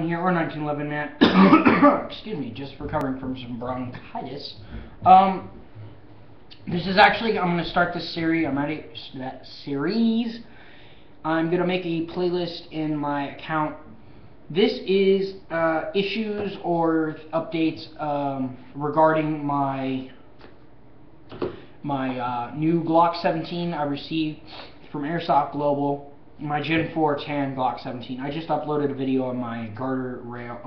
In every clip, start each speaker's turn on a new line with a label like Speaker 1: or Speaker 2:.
Speaker 1: Here, or 1911 man. Excuse me, just recovering from some bronchitis. This is actually, I'm going to start this series. I'm going to make a playlist in my account. This is issues or updates regarding my new Glock 17 I received from Airsoft Global. My Gen 4 tan Glock 17. I just uploaded a video on my garter rail,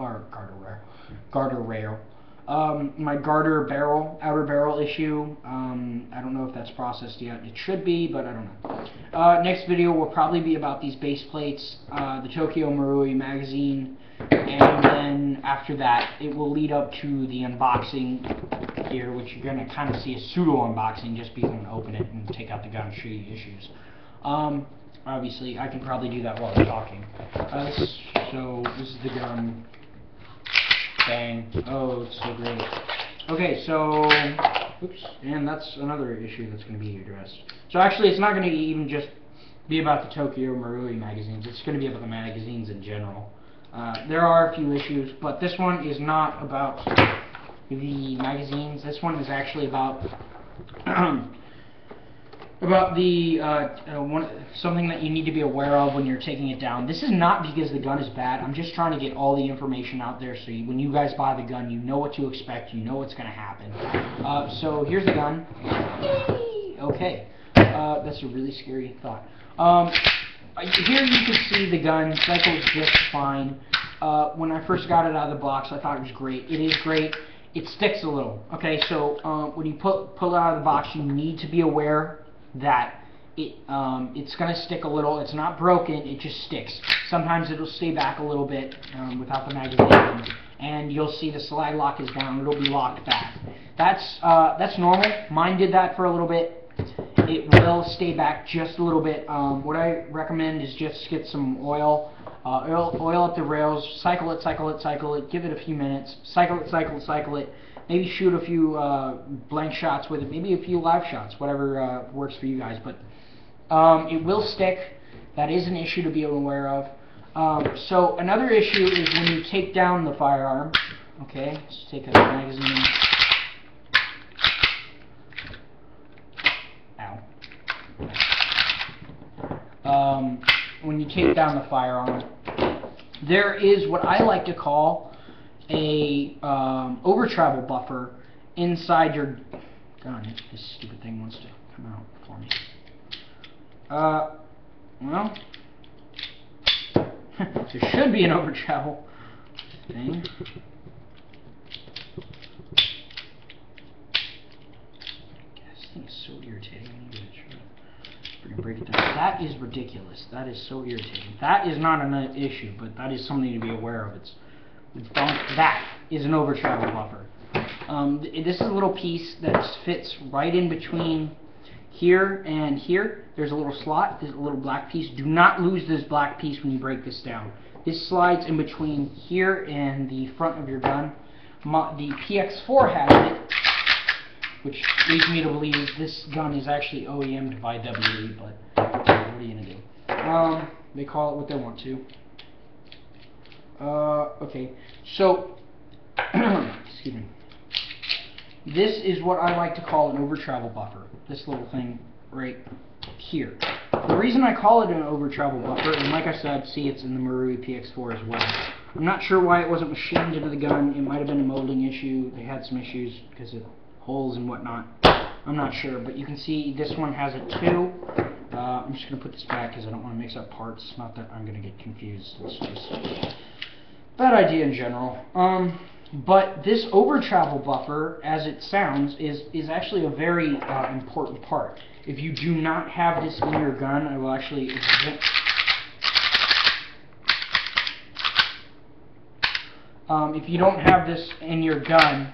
Speaker 1: my garter barrel, outer barrel issue. I don't know if that's processed yet. It should be, but I don't know. Next video will probably be about these base plates, the Tokyo Marui magazine, and then after that, it will lead up to the unboxing here, which you're going to kind of see a pseudo unboxing just because I'm going to open it and take out the gun and show you issues. Obviously, I can probably do that while I'm talking. So, this is the gun. Bang. Oh, it's so great. Okay, so, oops, and that's another issue that's going to be addressed. So actually, it's not going to even just be about the Tokyo Marui magazines. It's going to be about the magazines in general. There are a few issues, but this one is not about the magazines. This one is actually about something that you need to be aware of when you're taking it down. This is not because the gun is bad. I'm just trying to get all the information out there so when you guys buy the gun, you know what to expect, you know what's going to happen. So here's the gun. Okay, that's a really scary thought. Here you can see the gun cycles just fine. When I first got it out of the box, I thought it was great. It is great. It sticks a little. Okay, so when you pull it out of the box, you need to be aware that it's going to stick a little. It's not broken, it just sticks. Sometimes it'll stay back a little bit without the magazine, and you'll see the slide lock is down. It'll be locked back. That's normal. Mine did that for a little bit. It will stay back just a little bit. What I recommend is just get some oil. Oil up the rails, cycle it, give it a few minutes, cycle it, maybe shoot a few blank shots with it, maybe a few live shots, whatever works for you guys, but it will stick. That is an issue to be aware of. So another issue is when you take down the firearm. Okay, let's take a magazine. Ow. When you take down the firearm, there is what I like to call a over travel buffer inside your gun. This stupid thing wants to come out for me. Well, there should be an over travel thing. This thing is so irritating. Break it down. That is ridiculous. That is so irritating. That is not an issue, but that is something to be aware of. That is an over travel buffer. This is a little piece that fits right in between here and here. There's a little slot. There's a little black piece. Do not lose this black piece when you break this down. This slides in between here and the front of your gun. The PX4 has it, which leads me to believe this gun is actually OEM'd by WE, but what are you going to do? They call it what they want to. Okay, so, excuse me. This is what I like to call an over-travel buffer. This little thing right here. The reason I call it an over-travel buffer, and like I said, see it's in the Marui PX4 as well. I'm not sure why it wasn't machined into the gun. It might have been a molding issue. They had some issues because of holes and whatnot. I'm not sure, but you can see this one has it too. I'm just going to put this back because I don't want to mix up parts. Not that I'm going to get confused. It's just a bad idea in general. But this over-travel buffer, as it sounds, is actually a very important part. If you do not have this in your gun, I will actually if you don't have this in your gun,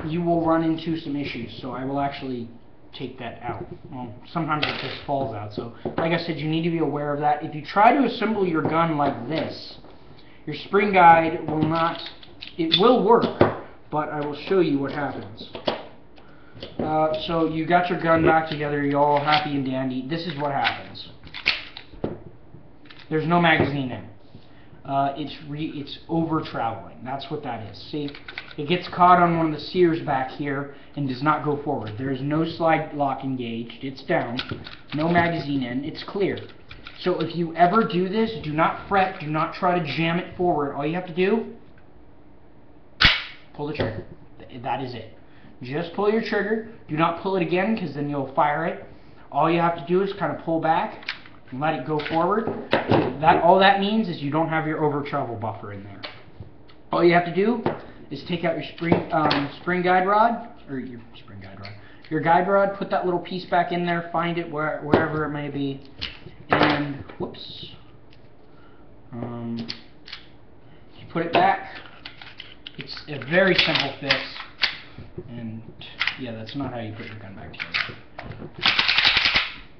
Speaker 1: you will run into some issues, so I will actually take that out. Well, sometimes it just falls out, so like I said, you need to be aware of that. If you try to assemble your gun like this, your spring guide will not, it will work, but I will show you what happens. So you got your gun back together, you're all happy and dandy. This is what happens. There's no magazine in. It's over traveling. That's what that is. See, it gets caught on one of the sears back here and does not go forward. There is no slide lock engaged. It's down. No magazine in. It's clear. So if you ever do this, do not fret. Do not try to jam it forward. All you have to do, pull the trigger. That is it. Just pull your trigger. Do not pull it again, because then you'll fire it. All you have to do is kind of pull back and let it go forward. All that means is you don't have your over travel buffer in there. All you have to do is take out your spring guide rod, or your guide rod, put that little piece back in there, find it wherever it may be, and whoops, you put it back. It's a very simple fix, and yeah, that's not how you put your gun back together.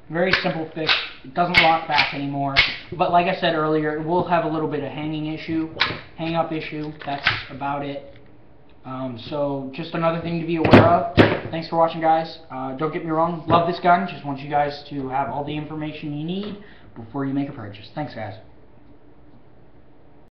Speaker 1: Very simple fix. It doesn't lock back anymore. But like I said earlier, it will have a little bit of hang up issue. That's about it. So just another thing to be aware of. Thanks for watching, guys. Don't get me wrong, love this gun. Just want you guys to have all the information you need before you make a purchase. Thanks, guys.